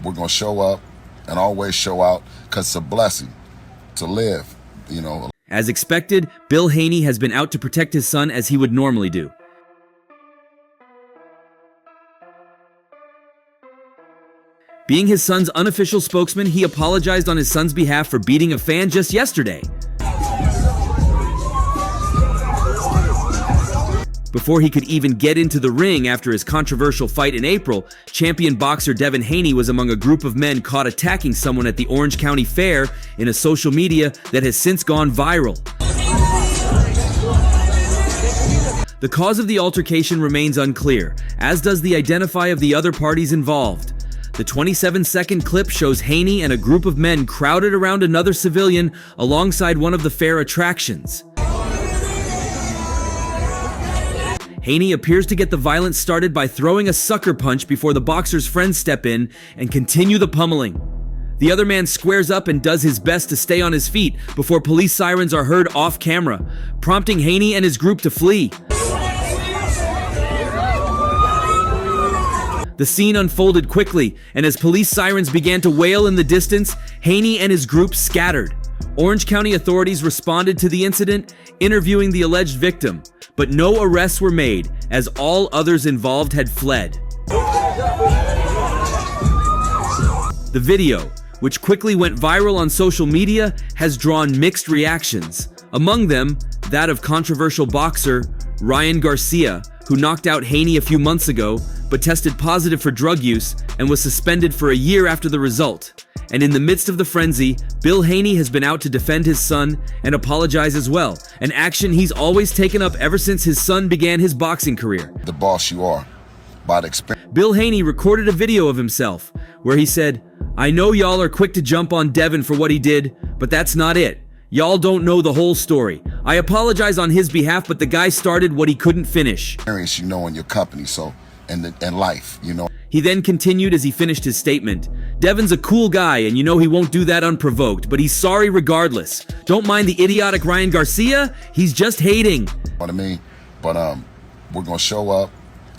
we're going to show up and always show out because it's a blessing to live, you know. As expected, Bill Haney has been out to protect his son as he would normally do. Being his son's unofficial spokesman, he apologized on his son's behalf for beating a fan just yesterday. Before he could even get into the ring after his controversial fight in April, champion boxer Devin Haney was among a group of men caught attacking someone at the Orange County Fair in a social media that has since gone viral. The cause of the altercation remains unclear, as does the identity of the other parties involved. The 27-second clip shows Haney and a group of men crowded around another civilian alongside one of the fair attractions. Haney appears to get the violence started by throwing a sucker punch before the boxer's friends step in and continue the pummeling. The other man squares up and does his best to stay on his feet before police sirens are heard off camera, prompting Haney and his group to flee. The scene unfolded quickly, and as police sirens began to wail in the distance, Haney and his group scattered. Orange County authorities responded to the incident, interviewing the alleged victim, but no arrests were made as all others involved had fled. The video, which quickly went viral on social media, has drawn mixed reactions. Among them, that of controversial boxer Ryan Garcia, who knocked out Haney a few months ago, but tested positive for drug use and was suspended for a year after the result. And in the midst of the frenzy, Bill Haney has been out to defend his son and apologize as well, an action he's always taken up ever since his son began his boxing career. The boss you are, by the experience. Bill Haney recorded a video of himself where he said, "I know y'all are quick to jump on Devin for what he did, but that's not it. Y'all don't know the whole story. I apologize on his behalf, but the guy started what he couldn't finish." You know, in your company, so, and life, you know. He then continued as he finished his statement. "Devin's a cool guy, and you know he won't do that unprovoked, but he's sorry regardless. Don't mind the idiotic Ryan Garcia, he's just hating." You know what I mean? But we're gonna show up.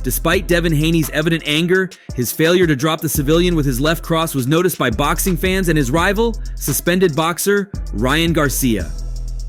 Despite Devin Haney's evident anger, his failure to drop the civilian with his left cross was noticed by boxing fans and his rival, suspended boxer Ryan Garcia.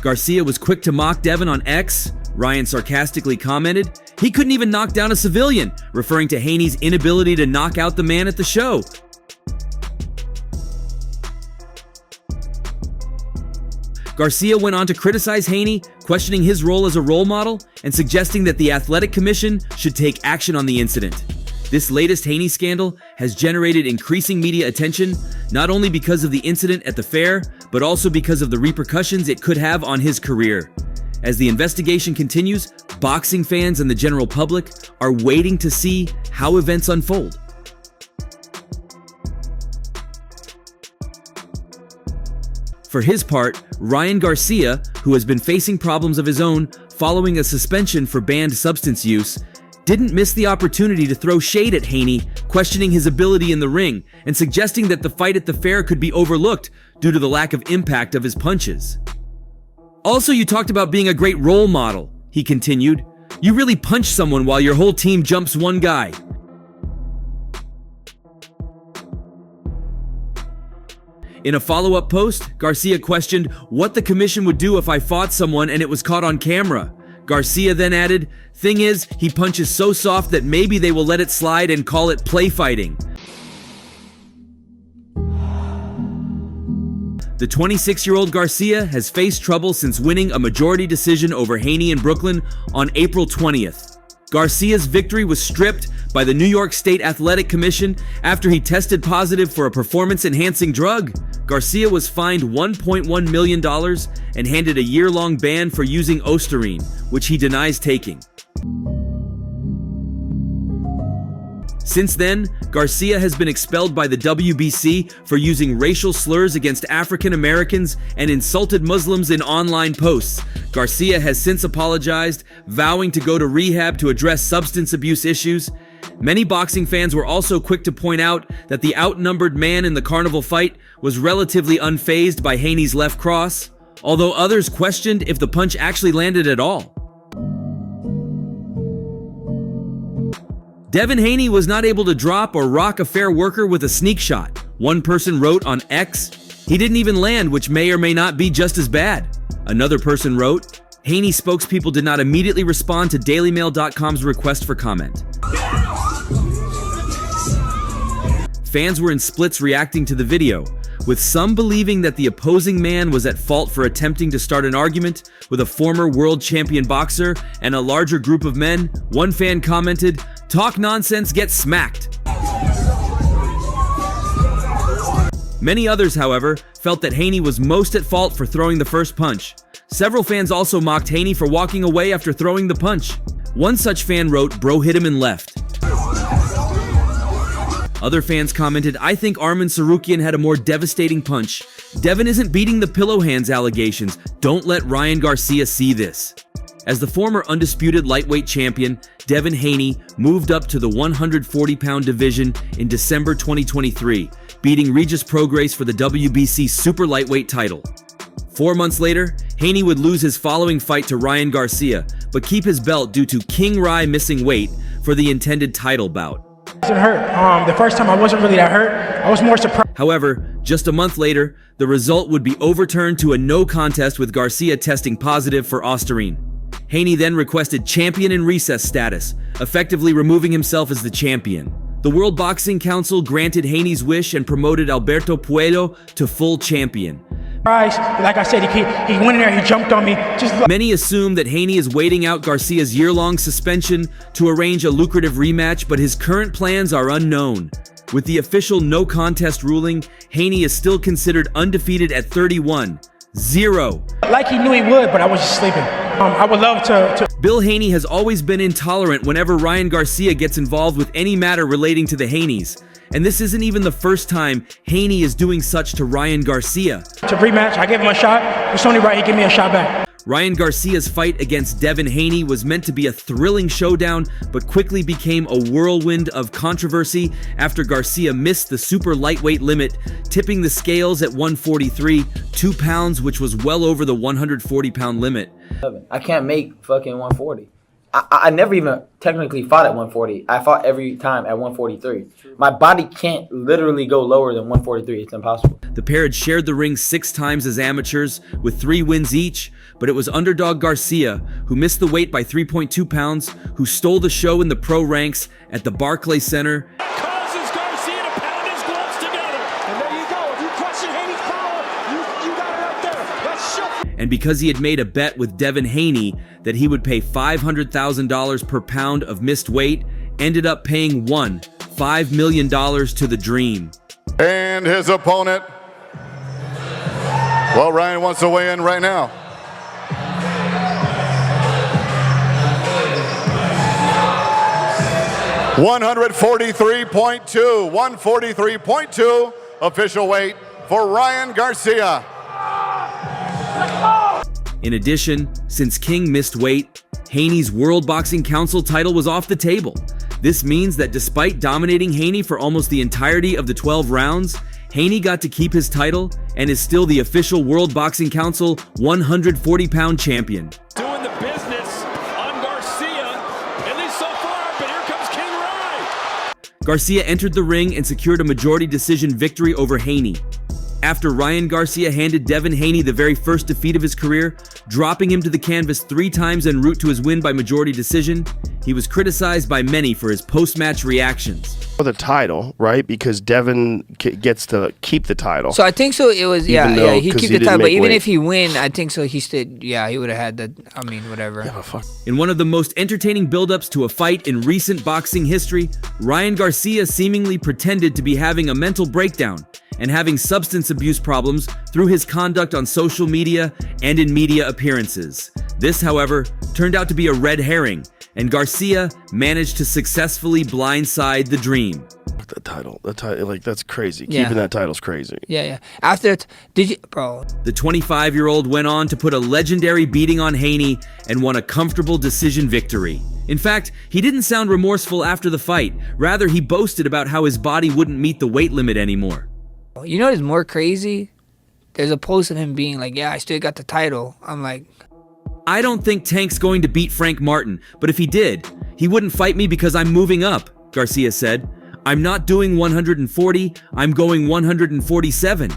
Garcia was quick to mock Devin on X. Ryan sarcastically commented, "He couldn't even knock down a civilian," referring to Haney's inability to knock out the man at the show. Garcia went on to criticize Haney, questioning his role as a role model and suggesting that the Athletic Commission should take action on the incident. This latest Haney scandal has generated increasing media attention, not only because of the incident at the fair, but also because of the repercussions it could have on his career. As the investigation continues, boxing fans and the general public are waiting to see how events unfold. For his part, Ryan Garcia, who has been facing problems of his own following a suspension for banned substance use, didn't miss the opportunity to throw shade at Haney, questioning his ability in the ring and suggesting that the fight at the fair could be overlooked due to the lack of impact of his punches. "Also, you talked about being a great role model," he continued. "You really punch someone while your whole team jumps one guy." In a follow-up post, Garcia questioned what the commission would do if I fought someone and it was caught on camera. Garcia then added, "Thing is, he punches so soft that maybe they will let it slide and call it play fighting." The 26-year-old Garcia has faced trouble since winning a majority decision over Haney in Brooklyn on April 20th. Garcia's victory was stripped by the New York State Athletic Commission after he tested positive for a performance-enhancing drug. Garcia was fined $1.1 million and handed a year-long ban for using Osterine, which he denies taking. Since then, Garcia has been expelled by the WBC for using racial slurs against African Americans and insulted Muslims in online posts. Garcia has since apologized, vowing to go to rehab to address substance abuse issues. Many boxing fans were also quick to point out that the outnumbered man in the carnival fight was relatively unfazed by Haney's left cross, although others questioned if the punch actually landed at all. Devin Haney was not able to drop or rock a fair worker with a sneak shot. One person wrote on X, "He didn't even land, which may or may not be just as bad." Another person wrote, "Haney spokespeople did not immediately respond to dailymail.com's request for comment." Fans were in splits reacting to the video, with some believing that the opposing man was at fault for attempting to start an argument with a former world champion boxer, and a larger group of men. One fan commented, "Talk nonsense, get smacked." Many others, however, felt that Haney was most at fault for throwing the first punch. Several fans also mocked Haney for walking away after throwing the punch. One such fan wrote, "Bro hit him and left." Other fans commented, "I think Arman Sarukian had a more devastating punch. Devin isn't beating the pillow hands allegations. Don't let Ryan Garcia see this." As the former undisputed lightweight champion, Devin Haney moved up to the 140-pound division in December 2023, beating Regis Prograis for the WBC super lightweight title. 4 months later, Haney would lose his following fight to Ryan Garcia, but keep his belt due to King Rai missing weight for the intended title bout. I wasn't hurt. The first time I wasn't really that hurt. I was more surprised. However, just a month later, the result would be overturned to a no contest with Garcia testing positive for Ostarine. Haney then requested champion in recess status, effectively removing himself as the champion. The World Boxing Council granted Haney's wish and promoted Alberto Puello to full champion. Like I said, he went in there, he jumped on me. Many assume that Haney is waiting out Garcia's year-long suspension to arrange a lucrative rematch, but his current plans are unknown. With the official no contest ruling, Haney is still considered undefeated at 31-0. Like he knew he would, but I was just sleeping. I would love to. Bill Haney has always been intolerant whenever Ryan Garcia gets involved with any matter relating to the Haneys. And this isn't even the first time Haney is doing such to Ryan Garcia. To rematch, I gave him a shot. It's only right he gave me a shot back. Ryan Garcia's fight against Devin Haney was meant to be a thrilling showdown, but quickly became a whirlwind of controversy after Garcia missed the super lightweight limit, tipping the scales at 143, 2 pounds, which was well over the 140-pound limit. I can't make fucking 140. I never even technically fought at 140. I fought every time at 143. My body can't literally go lower than 143. It's impossible. The pair had shared the ring 6 times as amateurs, with 3 wins each, but it was underdog Garcia, who missed the weight by 3.2 pounds, who stole the show in the pro ranks at the Barclays Center. Causes Garcia to pound his gloves together. And there you go. If you question Haney's power, you got it right there. That's shut. And because he had made a bet with Devin Haney that he would pay $500,000 per pound of missed weight, ended up paying $5 million to the Dream. And his opponent, well, Ryan wants to weigh in right now. $143.2 official weight for Ryan Garcia. In addition, since King missed weight, Haney's World Boxing Council title was off the table. This means that despite dominating Haney for almost the entirety of the 12 rounds, Haney got to keep his title and is still the official World Boxing Council 140-pound champion. Doing the business on Garcia, at least so far, but here comes King Rai. Garcia entered the ring and secured a majority decision victory over Haney. After Ryan Garcia handed Devin Haney the very first defeat of his career, dropping him to the canvas 3 times en route to his win by majority decision, he was criticized by many for his post-match reactions. For the title, right? Because Devin gets to keep the title. So I think so. It was he keep the title, but even weight. if he win, I think so. He stood. Yeah, he would have had that. I mean, whatever. Yeah, but fuck. In one of the most entertaining buildups to a fight in recent boxing history, Ryan Garcia seemingly pretended to be having a mental breakdown and having substance abuse problems through his conduct on social media and in media appearances. This, however, turned out to be a red herring, and Garcia managed to successfully blindside the Dream. The title, like, that's crazy. Yeah. Keeping that title's crazy. Yeah. After it, bro? The 25-year-old went on to put a legendary beating on Haney and won a comfortable decision victory. In fact, he didn't sound remorseful after the fight. Rather, he boasted about how his body wouldn't meet the weight limit anymore. You know what is more crazy? There's a post of him being like, yeah, I still got the title. I'm like, I don't think Tank's going to beat Frank Martin, but if he did, he wouldn't fight me because I'm moving up. Garcia said. I'm not doing 140, I'm going 147.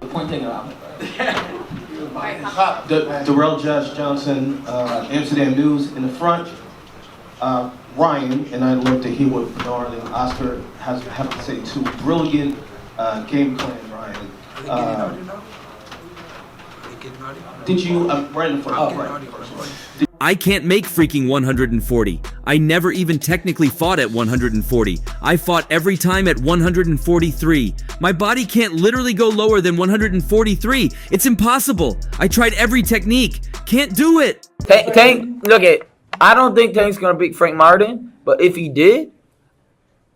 Point taken out. Darrell Judge Johnson, Amsterdam News in the front. Ryan, and I'd love to hear what Bernard and Oscar have to say too. Brilliant game plan, Ryan. Did you, right in front, oh, right. I can't make freaking 140. I never even technically fought at 140. I fought every time at 143. My body can't literally go lower than 143. It's impossible. I tried every technique. Can't do it. Tank, look at, I don't think Tank's gonna beat Frank Martin, but if he did,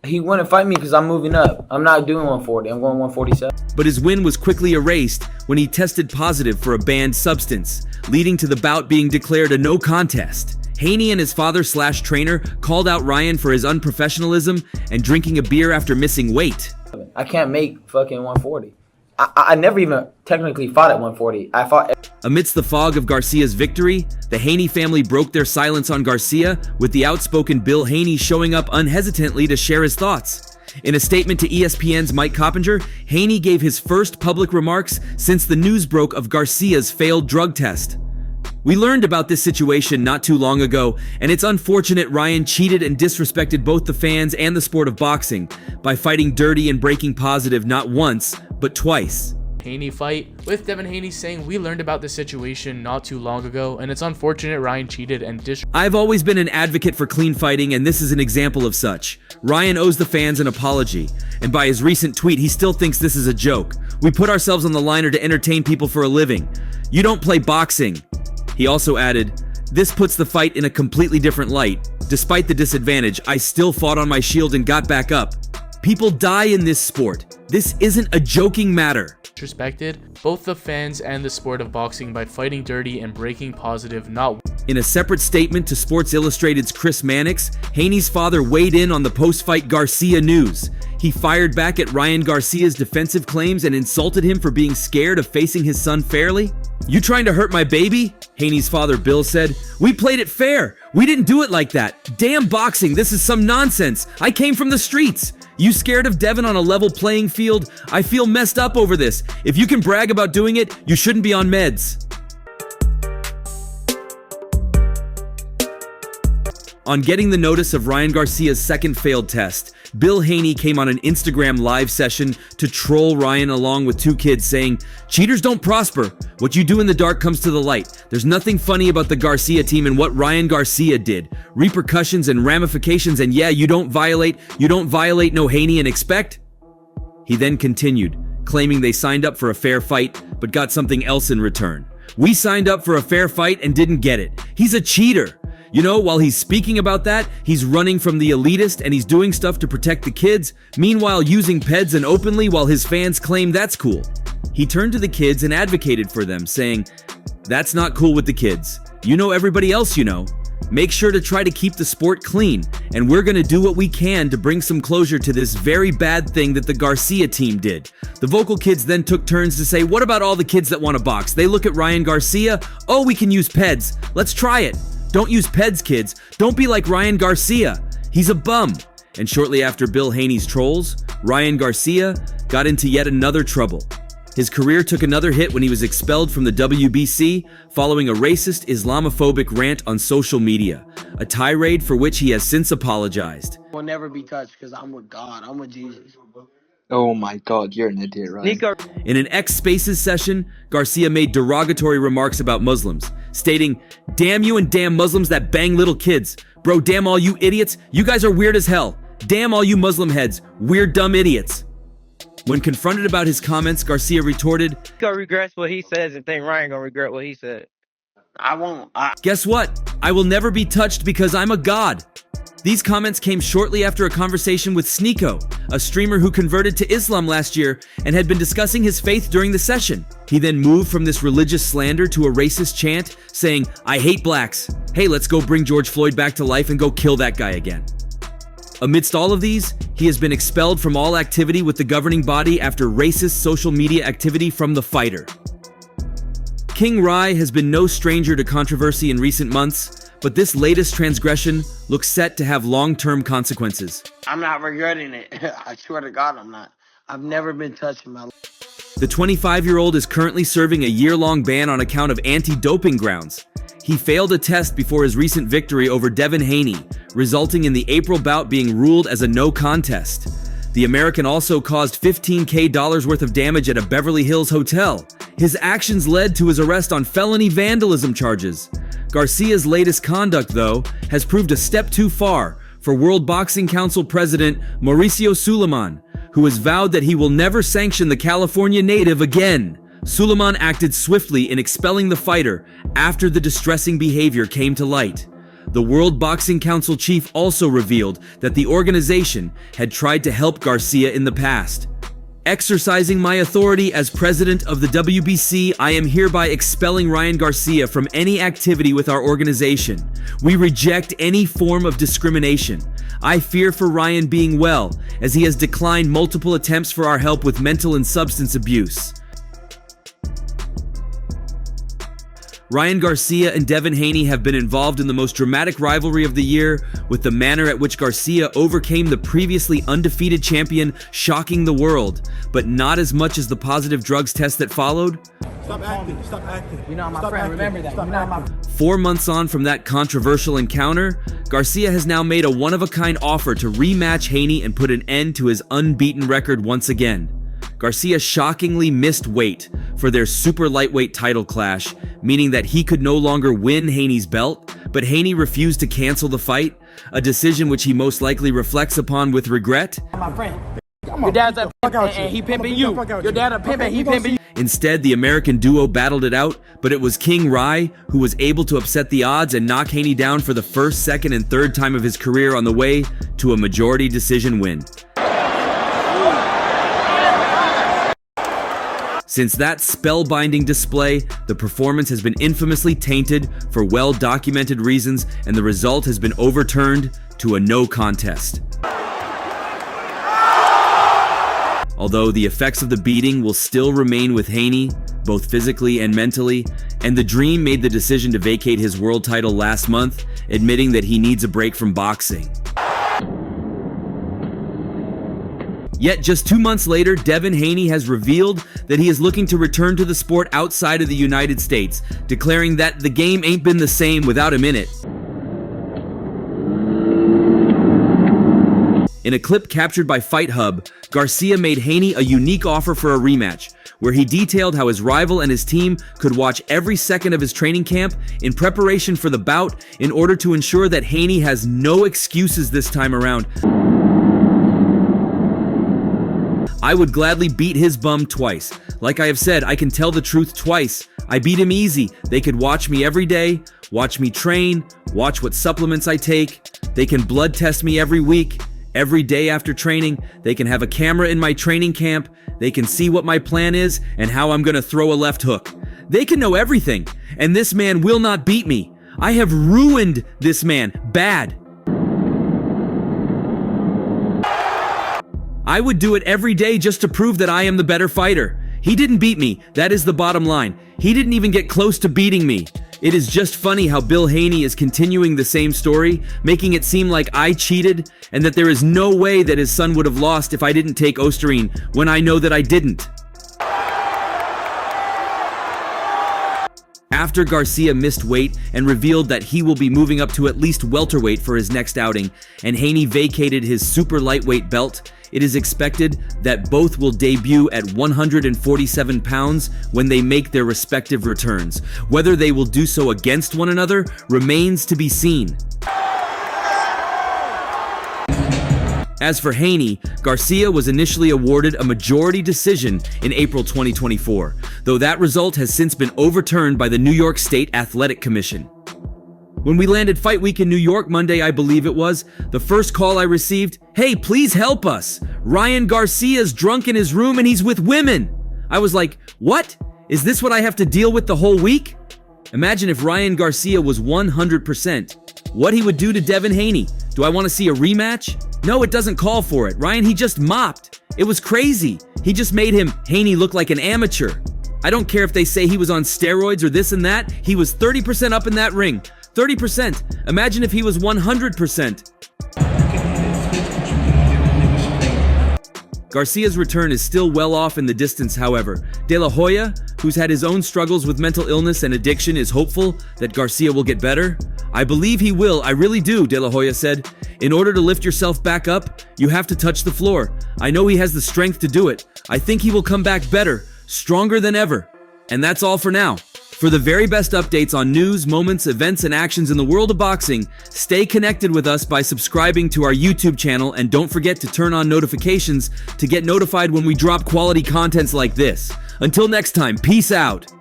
he wouldn't fight me because I'm moving up. I'm not doing 140. I'm going 147. But his win was quickly erased when he tested positive for a banned substance, leading to the bout being declared a no contest. Haney and his father/trainer called out Ryan for his unprofessionalism and drinking a beer after missing weight. I can't make fucking 140. I never even technically fought at 140. I fought. Amidst the fog of Garcia's victory, the Haney family broke their silence on Garcia, with the outspoken Bill Haney showing up unhesitantly to share his thoughts. In a statement to ESPN's Mike Coppinger, Haney gave his first public remarks since the news broke of Garcia's failed drug test. We learned about this situation not too long ago, and it's unfortunate Ryan cheated and disrespected both the fans and the sport of boxing by fighting dirty and breaking positive not once, but twice. Haney fight, with Devin Haney saying we learned about this situation not too long ago, and it's unfortunate Ryan cheated and I've always been an advocate for clean fighting, and this is an example of such. Ryan owes the fans an apology, and by his recent tweet, he still thinks this is a joke. We put ourselves on the liner to entertain people for a living. You don't play boxing. He also added, this puts the fight in a completely different light. Despite the disadvantage, I still fought on my shield and got back up. People die in this sport. This isn't a joking matter. Disrespected both the fans and the sport of boxing by fighting dirty and breaking positive not. In a separate statement to Sports Illustrated's Chris Mannix, Haney's father weighed in on the post-fight Garcia news. He fired back at Ryan Garcia's defensive claims and insulted him for being scared of facing his son fairly. You trying to hurt my baby? Haney's father Bill said. We played it fair. We didn't do it like that. Damn boxing, this is some nonsense. I came from the streets. You scared of Devin on a level playing field? I feel messed up over this. If you can brag about doing it, you shouldn't be on meds. On getting the notice of Ryan Garcia's second failed test, Bill Haney came on an Instagram live session to troll Ryan along with two kids saying, cheaters don't prosper. What you do in the dark comes to the light. There's nothing funny about the Garcia team and what Ryan Garcia did. Repercussions and ramifications, and yeah, you don't violate no Haney and expect. He then continued, claiming they signed up for a fair fight, but got something else in return. We signed up for a fair fight and didn't get it. He's a cheater. You know, while he's speaking about that, he's running from the elitist and he's doing stuff to protect the kids, meanwhile using peds and openly while his fans claim that's cool. He turned to the kids and advocated for them, saying, that's not cool with the kids. You know everybody else you know. Make sure to try to keep the sport clean, and we're gonna do what we can to bring some closure to this very bad thing that the Garcia team did. The vocal kids then took turns to say, what about all the kids that want to box? They look at Ryan Garcia, oh, we can use peds. Let's try it. Don't use peds, kids. Don't be like Ryan Garcia. He's a bum. And shortly after Bill Haney's trolls, Ryan Garcia got into yet another trouble. His career took another hit when he was expelled from the WBC following a racist, Islamophobic rant on social media, a tirade for which he has since apologized. Will never be touched because I'm with God. I'm with Jesus. Oh my God, you're an idiot, Ryan. In an X Spaces session, Garcia made derogatory remarks about Muslims, stating, damn you and damn Muslims that bang little kids. Bro, damn all you idiots, you guys are weird as hell. Damn all you Muslim heads, weird dumb idiots. When confronted about his comments, Garcia retorted, gonna regret what he says and think Ryan gonna regret what he said. I won't. Guess what? I will never be touched because I'm a god. These comments came shortly after a conversation with Sneeko, a streamer who converted to Islam last year and had been discussing his faith during the session. He then moved from this religious slander to a racist chant saying, I hate blacks. Hey, let's go bring George Floyd back to life and go kill that guy again. Amidst all of these, he has been expelled from all activity with the governing body after racist social media activity from the fighter. King Rai has been no stranger to controversy in recent months, but this latest transgression looks set to have long-term consequences. I'm not regretting it. I swear to God, I'm not. I've never been touched in my life. The 25-year-old is currently serving a year-long ban on account of anti-doping grounds. He failed a test before his recent victory over Devin Haney, resulting in the April bout being ruled as a no contest. The American also caused $15,000 worth of damage at a Beverly Hills hotel. His actions led to his arrest on felony vandalism charges. Garcia's latest conduct, though, has proved a step too far for World Boxing Council President Mauricio Suleiman, who has vowed that he will never sanction the California native again. Suleiman acted swiftly in expelling the fighter after the distressing behavior came to light. The World Boxing Council chief also revealed that the organization had tried to help Garcia in the past. Exercising my authority as president of the WBC, I am hereby expelling Ryan Garcia from any activity with our organization. We reject any form of discrimination. I fear for Ryan being well, as he has declined multiple attempts for our help with mental and substance abuse. Ryan Garcia and Devin Haney have been involved in the most dramatic rivalry of the year, with the manner at which Garcia overcame the previously undefeated champion shocking the world, but not as much as the positive drugs test that followed. Stop acting. Stop acting. You're not my friend. Remember that. You're not my 4 months on from that controversial encounter, Garcia has now made a one-of-a-kind offer to rematch Haney and put an end to his unbeaten record once again. Garcia shockingly missed weight for their super lightweight title clash, meaning that he could no longer win Haney's belt, but Haney refused to cancel the fight, a decision which he most likely reflects upon with regret. my friend. Your dad's a pimp and he pimping you. Your dad a pimp and he pimping you. Instead, the American duo battled it out, but it was King Rai who was able to upset the odds and knock Haney down for the first, second, and third time of his career on the way to a majority decision win. Since that spellbinding display, the performance has been infamously tainted for well-documented reasons, and the result has been overturned to a no contest. Although the effects of the beating will still remain with Haney, both physically and mentally, and the Dream made the decision to vacate his world title last month, admitting that he needs a break from boxing. Yet just 2 months later, Devin Haney has revealed that he is looking to return to the sport outside of the United States, declaring that the game ain't been the same without him in it. In a clip captured by Fight Hub, Garcia made Haney a unique offer for a rematch, where he detailed how his rival and his team could watch every second of his training camp in preparation for the bout in order to ensure that Haney has no excuses this time around. I would gladly beat his bum twice. Like I have said, I can tell the truth twice. I beat him easy. They could watch me every day, watch me train, watch what supplements I take. They can blood test me every week, every day after training. They can have a camera in my training camp. They can see what my plan is and how I'm gonna throw a left hook. They can know everything, and this man will not beat me. I have ruined this man bad. I would do it every day just to prove that I am the better fighter. He didn't beat me, that is the bottom line. He didn't even get close to beating me. It is just funny how Bill Haney is continuing the same story, making it seem like I cheated and that there is no way that his son would have lost if I didn't take Osterine, when I know that I didn't. After Garcia missed weight and revealed that he will be moving up to at least welterweight for his next outing, and Haney vacated his super lightweight belt, it is expected that both will debut at 147 pounds when they make their respective returns. Whether they will do so against one another remains to be seen. As for Haney, Garcia was initially awarded a majority decision in April 2024, though that result has since been overturned by the New York State Athletic Commission. When we landed Fight Week in New York Monday, I believe it was, the first call I received, "Hey, please help us. Ryan Garcia's drunk in his room and he's with women." I was like, what? Is this what I have to deal with the whole week? Imagine if Ryan Garcia was 100%. What he would do to Devin Haney. Do I want to see a rematch? No, it doesn't call for it. Ryan, he just mopped. It was crazy. He just made Haney look like an amateur. I don't care if they say he was on steroids or this and that. He was 30% up in that ring. 30%. Imagine if he was 100%. Garcia's return is still well off in the distance, however. De La Hoya, who's had his own struggles with mental illness and addiction, is hopeful that Garcia will get better. I believe he will, I really do, De La Hoya said. In order to lift yourself back up, you have to touch the floor. I know he has the strength to do it. I think he will come back better, stronger than ever. And that's all for now. For the very best updates on news, moments, events, and actions in the world of boxing, stay connected with us by subscribing to our YouTube channel, and don't forget to turn on notifications to get notified when we drop quality contents like this. Until next time, peace out.